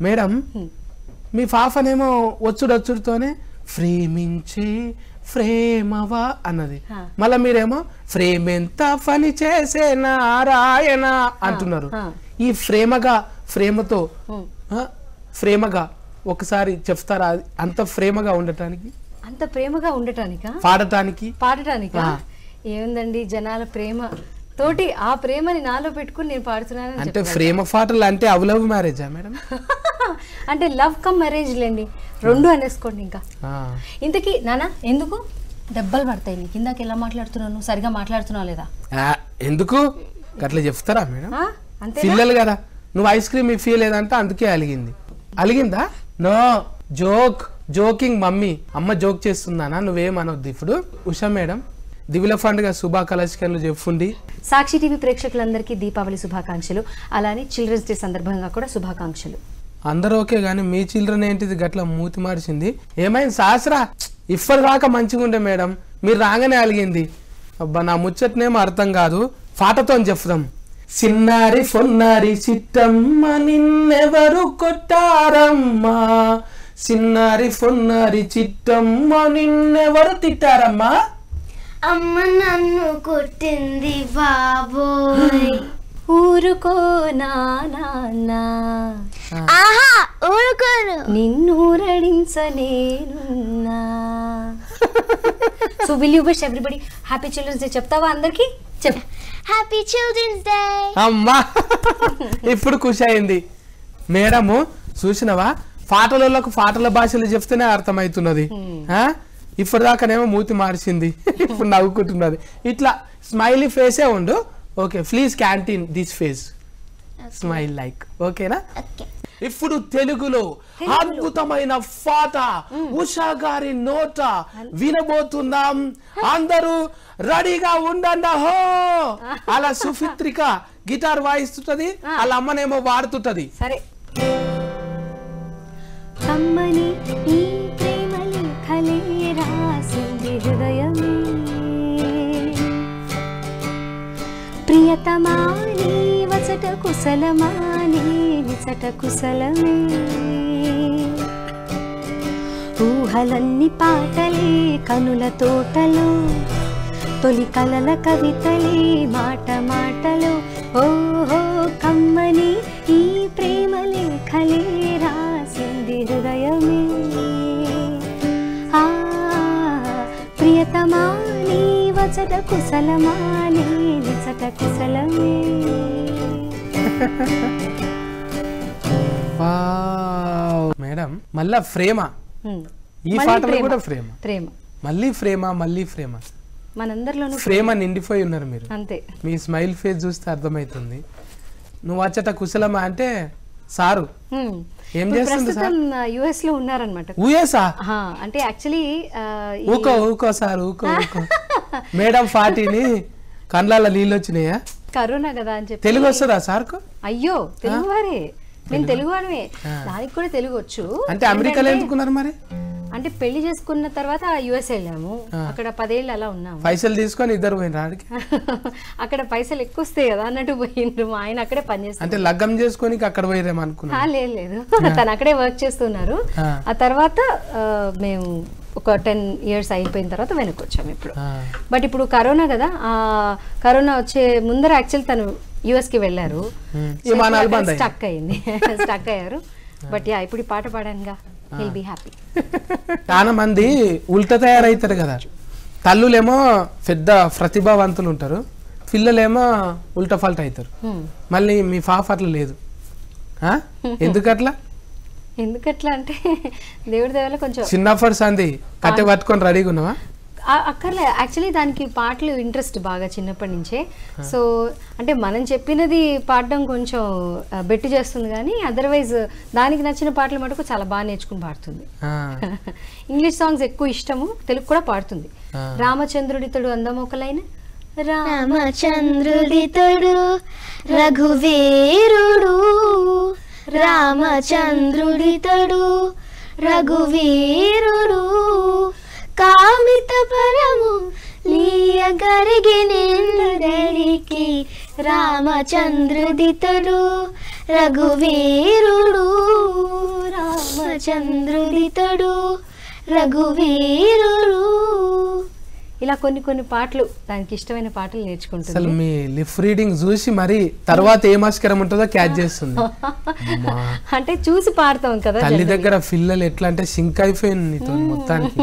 Madam మీ పాపనేమో వచ్చుడొచ్చుడుతోనే ప్రేమించి ప్రేమవా అన్నది, మళ్ళీ మీరేమో ప్రేమెంత పని చేసే నారాయణ అంటున్నారు. ఈ ప్రేమతో ప్రేమగా ఒకసారి చెప్తారా? అంత ప్రేమగా ఉండటానికి, అంత ప్రేమగా ఉండటానికా, పాడటానికా ఏముందండి, జనాల ప్రేమ తోటి ఆ ప్రేమని నాలో పెట్టుకుని నేను పాడుతున్నాను. అంటే ప్రేమ పాటలు అంటే లవ్ మ్యారేజా మేడం? అంటే లవ్ కమ్ మ్యారేజ్ లేండి, రెండు అనేసుకోండి. ఇంకా ఇంతకీ నానా ఎందుకు దెబ్బలు పడతాయి నీకు? ఇందాక ఎలా మాట్లాడుతున్నాను, సరిగా మాట్లాడుతున్నావు లేదా? ఎందుకు అట్లా చెప్తారా మేడం? పిల్లలు కదా, నువ్వు ఐస్ క్రీమ్ ఇవ్వలేదంటే అందుకే అలిగిందా? నో, జోకింగ్ మమ్మీ, అమ్మ జోక్ చేస్తుందానా, నువ్వేమనొద్దు. ఇప్పుడు ఉషా మేడం దివిల పండుగ శుభాకాంక్షలు చెప్పుండి. సాక్షి టీవీ ప్రేక్షకులందరికీ దీపావళి శుభాకాంక్షలు, అలానే చిల్డ్రన్స్ డే సందర్భంగా కూడా శుభాకాంక్షలు. అందరూ ఓకే కానీ మీ చిల్డ్రన్ ఏంటిది గట్ల మూతి మార్చింది? ఏమైంది శాస్త్రా? ఇప్పటిదాకా మంచిగా ఉండే మేడం, మీరు రాగానే అలిగింది. అబ్బా నా ముచ్చట్నేమో అర్థం కాదు, పాటతో చెప్దాం. చిన్నారి పొన్నారి చిట్టమ్మ నిన్నెవరు కొట్టారమ్మా, చిన్నారి పొన్నారి చిట్టమ్మ నిన్నెవరు తిట్టారమ్మా? అమ్మ నన్ను కొట్టింది బాబోయ్. ఊరుకో నాన్నా, ఆహా ఊరుకోను, నిన్నూరడించనేనున్నా. So will you wish everybody happy children's day చెప్తావా అందరికి? చెప్పు. Happy children's day. అమ్మా ఇప్పుడు ఖుషి అయింది మేడము. చూసినవా, పాటల భాషలు చెప్తేనే అర్థమవుతున్నది. ఇప్పటిదాకానేమో మూతి మార్చింది, ఇప్పుడు నవ్వుకుంటున్నది. ఇట్లా స్మైలీ ఫేసే ఉండు. Okay, please canteen this face, smile like. ఓకేనా? ఇప్పుడు తెలుగులో అద్భుతమైన పాట ఉషా గారి నోట వినబోతున్నాం. అందరూ రెడీగా ఉండండి. హో అలా సుఫిత్రిక గిటార్ వాయిస్తుంటది, అలా అమ్మనేమో వాడుతుంటది. సరే. కమ్మని ఈ ప్రేమ లేఖలే రాసింది హృదయమే, ప్రియతమా నీ వచట కుశలమా నీ నిచట కుశలమే, ఊహలన్ని పాటలే కనుల తోటలు, తొలి కలల కవితలే మాట మాటలు. ఓహో కమ్మని ఈ ప్రేమ లేఖలే రాసింది హృదయమే, ప్రియతమా నీ వచట కుశలమా నీ నిచట కుశలమే. మేడం మళ్ళా ప్రేమ, ఈ పాటలో కూడా ప్రేమ, మళ్ళీ ప్రేమ. మనందరిలోనూ ప్రేమ నిండిపోయి ఉన్నారు మీరు. అంతే, మీ స్మైల్ ఫేస్ చూస్తే అర్థమవుతుంది. నువ్వు వచ్చట కుశలమా అంటే సారు ఏం చేస్తుంది? యుఎస్ లో ఉన్నారనమాట. అంటే యాక్చువల్లీ ఊకో సార్ ఊకో. మేడం పార్టీని కండ్లాల నీళ్ళు వచ్చినాయా? కరోనా కదా అని చెప్పి. తెలుగు వస్తుందా సార్కు? అయ్యో తెలుగు వారే, నేను తెలుగు వాడమే, దానికి కూడా తెలుగు వచ్చు. అంటే అమెరికాలో ఎందుకున్నారు మరి? అంటే పెళ్లి చేసుకున్న తర్వాత యుఎస్ వెళ్ళాము, అక్కడ 10 ఏళ్ళు అలా ఉన్నాము. పైసలు తీసుకొని ఇద్దరు పోయిన రాడికి అక్కడ పైసలు ఎక్కువ వస్తాయి కదా అన్నట్టు పోయిండ్రు. మా ఆయన అక్కడే పనిచేస్తారు. అంటే లగ్గం చేసుకొని అక్కడ పోయిరేమో అనుకున్నా. లేదు, తను అక్కడే వర్క్ చేస్తున్నారు. ఆ తర్వాత మేము ఒక 10 years అయిపోయిన తర్వాత వెనక్కి వచ్చాము ఇప్పుడు. బట్ ఇప్పుడు కరోనా కదా, కరోనా వచ్చే ముందర యాక్చువల్ తను యుఎస్ కి వెళ్ళారు, స్టక్ అయ్యారు. బట్ యా ఇప్పుడు ఈ పాట పాడానుగా, he'll be happy. చాలా మంది ఉల్టా తయారవుతారు కదా, తల్లులేమో పెద్ద ప్రతిభావంతులు ఉంటారు, పిల్లలేమో ఉల్టా ఫాల్ట్ అవుతారు. మళ్ళీ మీ పాప అట్లా లేదు, ఎందుకట్లా అంటే దేవుడి దేవల కొంచెం చిన్నప్పటి సంది కట్టె పట్టుకొని రెడీగా ఉన్నావా? అక్కర్లే, యాక్చువల్లీ దానికి పాటలు ఇంట్రెస్ట్ బాగా చిన్నప్పటి నుంచే. సో అంటే మనం చెప్పినది పాడడం కొంచెం బెట్టి చేస్తుంది, కానీ అదర్వైజ్ దానికి నచ్చిన పాటలు మటుకు చాలా బాగా నేర్చుకుని పాడుతుంది. ఇంగ్లీష్ సాంగ్స్ ఎక్కువ ఇష్టము, తెలుగు కూడా పాడుతుంది. రామచంద్రుడితడు అందమొకలైన, రామచంద్రుడితడు రఘువీరుడు, రామచంద్రుడితడు రఘువీరుడు, కామిత పరము లీయగరిగినెందరికి, రామచంద్రుడితడు రఘువీరుడు. రామచంద్రుడితడు రఘువీరుడు. ఇలా కొన్ని కొన్ని పాటలు దానికి ఇష్టమైన పాటలు నేర్చుకుంటుంది. అసలు మీ లిప్ రీడింగ్ చూసి మరి తర్వాత ఏం ఆస్కారం ఉంటుందో క్యాచ్ చేస్తుంది. అంటే చూసి పాడతాం కదా తల్లి దగ్గర పిల్లలు ఎట్లా అంటే సింక్ అయిపోయింది నీతో మొత్తానికి.